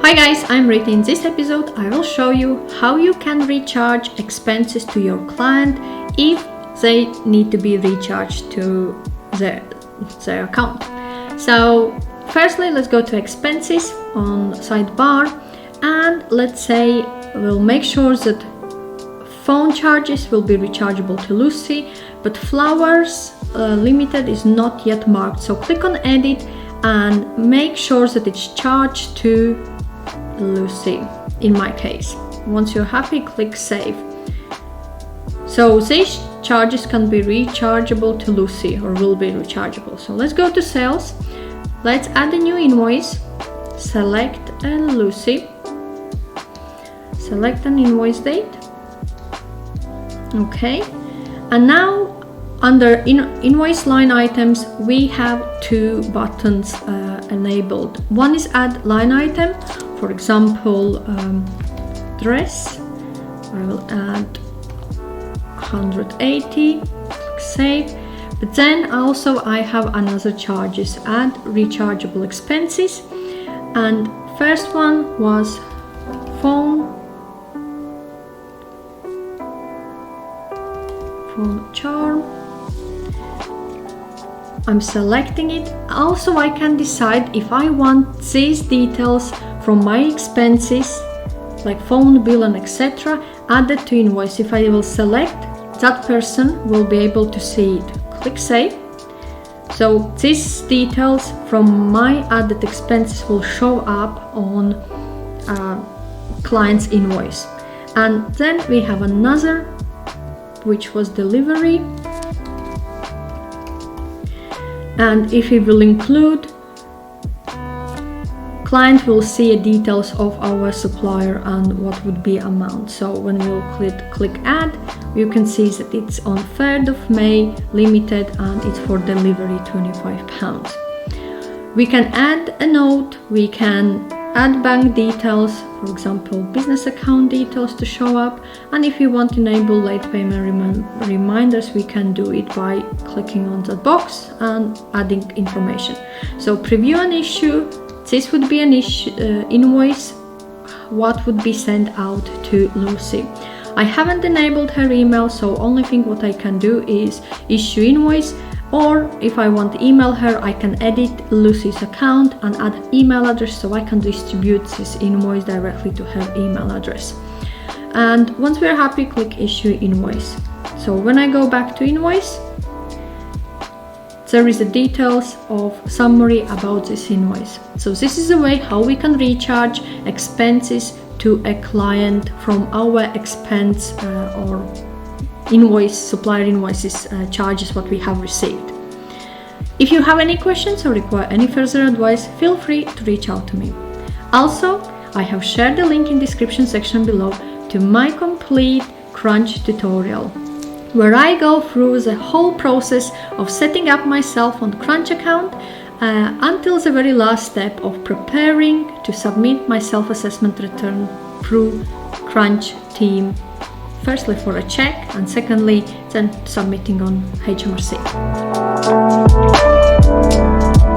Hi guys, I'm Rita. In this episode I will show you how you can recharge expenses to your client if they need to be recharged to their account. So firstly, let's go to expenses on sidebar, and let's say we'll make sure that phone charges will be rechargeable to Lucy, but flowers limited is not yet marked. So click on edit and make sure that it's charged to Lucy in my case. Once you're happy, click save. So these charges can be rechargeable to Lucy, or will be rechargeable. So let's go to sales. Let's add a new invoice. Select Lucy. Select an invoice date. Okay. And now under invoice line items, we have two buttons enabled. One is add line item. For example, dress. I will add 180. Click save. But then also I have another charges, add rechargeable expenses, and first one was phone charm. I'm selecting it. Also I can decide if I want these details from my expenses like phone bill and etc. added to invoice. If I will select, that person will be able to see it. Click save. So these details from my added expenses will show up on client's invoice. And then we have another, which was delivery. And if we will include, client will see details of our supplier and what would be amount. So when we'll click add, you can see that it's on 3rd of May, limited, and it's for delivery £25. We can add a note, we can add bank details, for example business account details to show up, and if you want to enable late payment reminders, we can do it by clicking on that box and adding information. So preview an issue. This would be an invoice, what would be sent out to Lucy. I haven't enabled her email, so only thing what I can do is issue invoice, or if I want to email her, I can edit Lucy's account and add email address, so I can distribute this invoice directly to her email address. And once we're happy, click issue invoice. So when I go back to invoice, there is the details of summary about this invoice. So this is a way how we can recharge expenses to a client from our expense or invoice, supplier invoices charges what we have received. If you have any questions or require any further advice, feel free to reach out to me. Also, I have shared the link in description section below to my complete Crunch tutorial, where I go through the whole process of setting up myself on Crunch account until the very last step of preparing to submit my self-assessment return through Crunch team, firstly for a check and secondly then submitting on HMRC.